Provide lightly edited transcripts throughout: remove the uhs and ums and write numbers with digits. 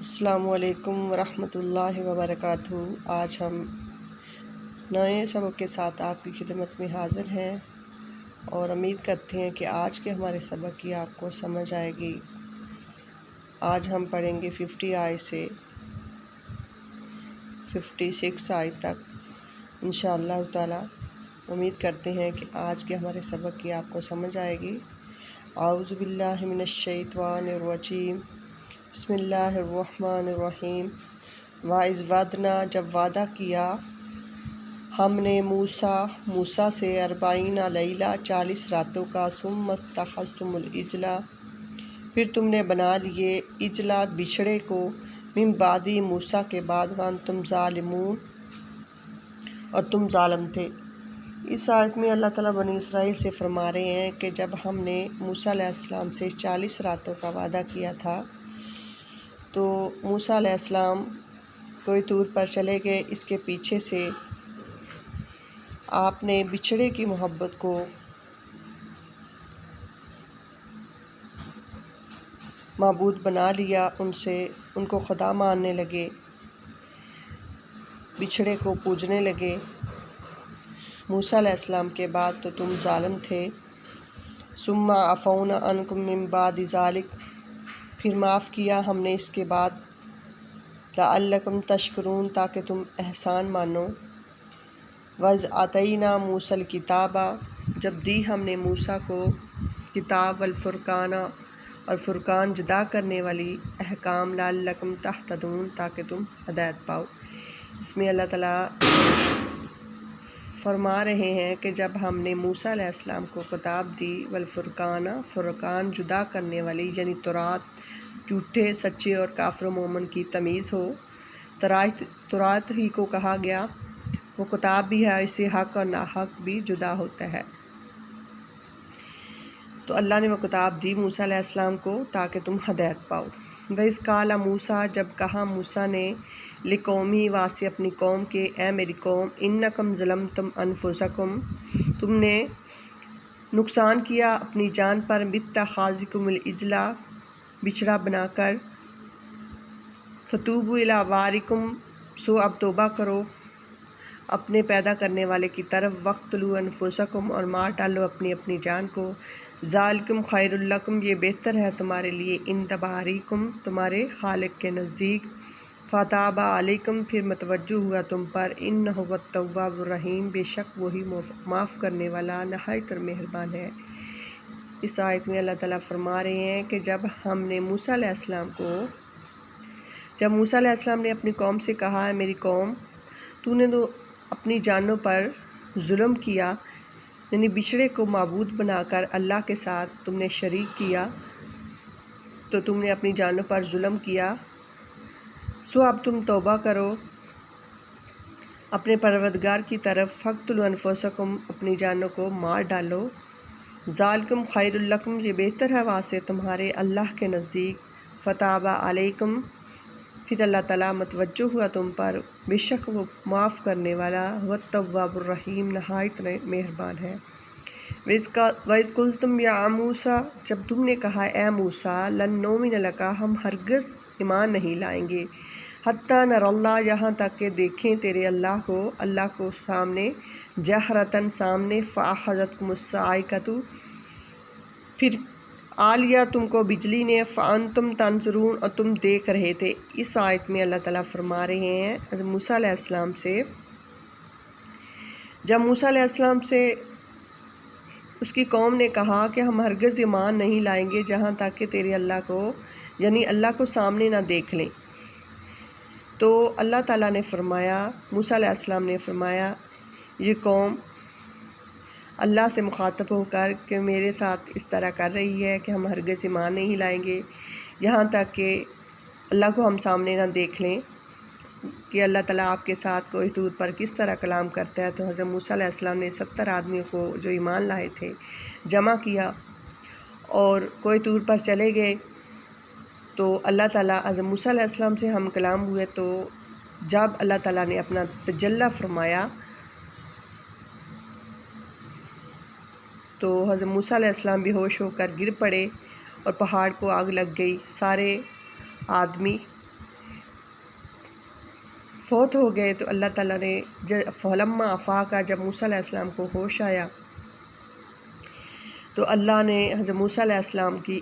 अस्सलामुअलैकुम वरहमतुल्लाहि वबरकातुहू। आज हम नए सबक के साथ आपकी खिदमत में हाज़िर हैं और उम्मीद करते हैं कि आज के हमारे सबक की आपको समझ आएगी। आज हम पढ़ेंगे 50 आयत से 56 आयत तक इंशाअल्लाह ताला। उम्मीद करते हैं कि आज के हमारे सबक की आपको समझ आएगी। आऊज़ु बिल्लाहि मिनश शैतानिर रजीम, बिस्मिल्लाहिर्रहमानिर्रहीम। वाइज़ वादना, जब वादा किया हमने मूसा से 40 लैला 40 रातों का, सुम्मस्तखज़्तुमुल इजला, फिर तुमने बना लिए इजला बिछड़े को, मिन बादी मूसा के बाद, वान तुम ज़ालिमून, और तुम ज़ालिम थे। इस आयत में अल्लाह ताला बनी इसराइल से फरमा रहे हैं कि जब हमने मूसा अलैहिस्सलाम से 40 रातों का वादा किया था तो मूसा अलैहिस्सलाम कोई दूर पर चले गए। इसके पीछे से आपने बिछड़े की मोहब्बत को माबूद बना लिया, उनको खुदा मानने लगे, बिछड़े को पूजने लगे। मूसा अलैहिस्सलाम के बाद तो तुम जालिम थे। सुम्मा अफ़ौना अन्कुम मिन बादि ज़ालिक, फिर माफ़ किया हमने इसके बाद, लअल्लकुम तशकुरून, ताकि तुम एहसान मानो। वज़ आतैना मूसल किताबा, जब दी हमने मूसा को किताब, वल फुरकाना, और फुरकान जुदा करने वाली अहकाम, लअल्लकुम तहतदून, ताकि तुम हदायत पाओ। इसमें अल्लाह ताला फरमा रहे हैं कि जब हमने मूसा अलैहिस्सलाम को किताब दी, वल फुरकाना, फुरकान जुदा करने वाली, यानी तौरात, झूठे सच्चे और काफिर मोमन की तमीज़ हो। तौरात ही को कहा गया, वो किताब भी है, इससे हक और नाहक भी जुदा होता है। तो अल्लाह ने वो किताब दी मूसा अलैहिस्सलाम को ताकि तुम हदायत पाओ। वइज़ क़ाला मूसा, जब कहा मूसा ने, लिकौमी, वासे अपनी कौम के, ए मेरी कौम, इन्नकुम ज़लमतुम अनफुसकुम, तुमने नुकसान किया अपनी जान पर, बित्तख़ाज़िकुमुल इजला, बिछड़ा बनाकर, फ़तूबू इला बारिकुम, सो अब तौबा करो अपने पैदा करने वाले की तरफ, वक़्तलू अनफुसकुम, और मार डालो अपनी अपनी जान को, ज़ालिकुम खैरुल लकुम, ये बेहतर है तुम्हारे लिए, इंद बारिकुम, तुम्हारे खालिक के नज़दीक, फ़ताबा अलैकुम, फिर मतवज्जो हुआ तुम पर, इन्नहु हुवत-तव्वाबुर रहीम, बेशक वही माफ़ करने वाला नहायत मेहरबान है। इस आयत में अल्लाह ताला फरमा रहे हैं कि जब मूसा अलैहिस्सलाम ने अपनी कौम से कहा, है मेरी कौम, तूने तो अपनी जानों पर जुल्म किया, यानी बिछड़े को माबूद बनाकर अल्लाह के साथ तुमने शरीक किया, तो तुमने अपनी जानों पर जुल्म किया। सो अब तुम तौबा करो अपने परवरदिगार की तरफ, फ़क़्तुलू अनफुसकुम, अपनी जानों को मार डालो, ज़ालिकुम खैरुल लकुम, ये बेहतर है वासे तुम्हारे अल्लाह के नज़दीक, फ़ताबा अलैकुम, फिर अल्लाह ताला मतवज्जो हुआ तुम पर, बेशक वो माफ़ करने वाला, हुवत-तव्वाबुर रहीम, नहायत मेहरबान है। वइज़ कुल्तुम या मूसा, जब तुमने कहा, ए मूसा, लन नूमिन लका, हम हरगिज़ ईमान नहीं लाएंगे, हत्ता नरल्लाह, यहाँ तक कि देखें तेरे अल्लाह को सामने, जहरतन, सामने, फ़अख़ज़तकुमुस्साइक़तु, फिर आ लिया तुमको बिजली ने, फ़अंतुम तंज़ुरून, और तुम देख रहे थे। इस आयत में अल्लाह ताला फरमा रहे हैं मूसा अलैहिस्सलाम से, जब मूसा अलैहिस्सलाम से उसकी कौम ने कहा कि हम हरगिज़ ईमान नहीं लाएंगे जहाँ तक कि तेरे अल्लाह को, यानी अल्लाह को सामने ना देख लें। तो अल्लाह ताला ने फरमाया, मूसा अलैहिस्सलाम ने फरमाया, ये कौम अल्लाह से मुखातब होकर कि मेरे साथ इस तरह कर रही है कि हम हरगिज़ ईमान नहीं लाएंगे यहाँ तक कि अल्लाह को हम सामने ना देख लें कि अल्लाह ताला आपके साथ कोई दूर पर किस तरह कलाम करता है। तो हज़रत मूसा अलैहिस्सलाम ने 70 आदमियों को जो ईमान लाए थे जमा किया और कोई दूर पर चले गए। तो अल्लाह ताला हज़रत मूसा अलैहिस्सलाम से हम कलाम हुए, तो जब अल्लाह ताला ने अपना तजल्ला फरमाया तो हज़रत मूसा अलैहिस्सलाम बेहोश होकर गिर पड़े और पहाड़ को आग लग गई। सारे आदमी फ़ौत हो गए तो अल्लाह ताला ने फलम्मा अफ़ाका, जब मूसा अलैहिस्सलाम को होश आया तो अल्लाह ने हज़रत मूसा अलैहिस्सलाम की,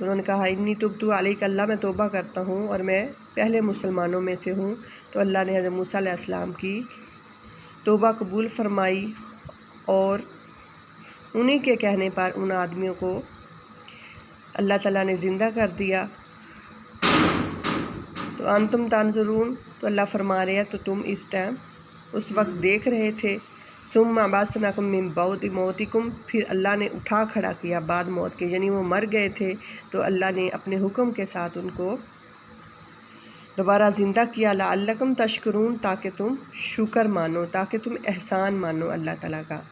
उन्होंने कहा इन्नी तुब्तु अलैक, अल्लाह मैं तौबा करता हूँ और मैं पहले मुसलमानों में से हूँ। तो अल्लाह ने हज़रत मूसा अलैहिस्सलाम की तौबा कबूल फरमाई और उन्हीं के कहने पर उन आदमियों को अल्लाह ताला ने ज़िंदा कर दिया। तो अंतुम तांजुरून, तो अल्लाह फरमा रहे हैं तो तुम इस टाइम उस वक्त देख रहे थे। सुम्मा बासनाकुम मिन बअदि मौतिकुम, फिर अल्लाह ने उठा खड़ा किया बाद मौत के, यानी वो मर गए थे तो अल्लाह ने अपने हुक्म के साथ उनको दोबारा ज़िंदा किया। लअल्लकुम तशकुरून, ताकि तुम शुक्र मानो, ताकि तुम एहसान मानो अल्लाह ताला का।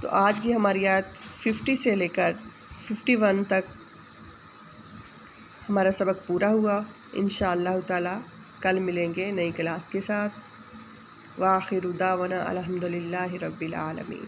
तो आज की हमारी आयत 50 से लेकर 51 तक हमारा सबक पूरा हुआ। इंशाअल्लाह ताला कल मिलेंगे नई क्लास के साथ। व आखिरु दावाना अल्हम्दुलिल्लाहि रब्बिल आलमीन।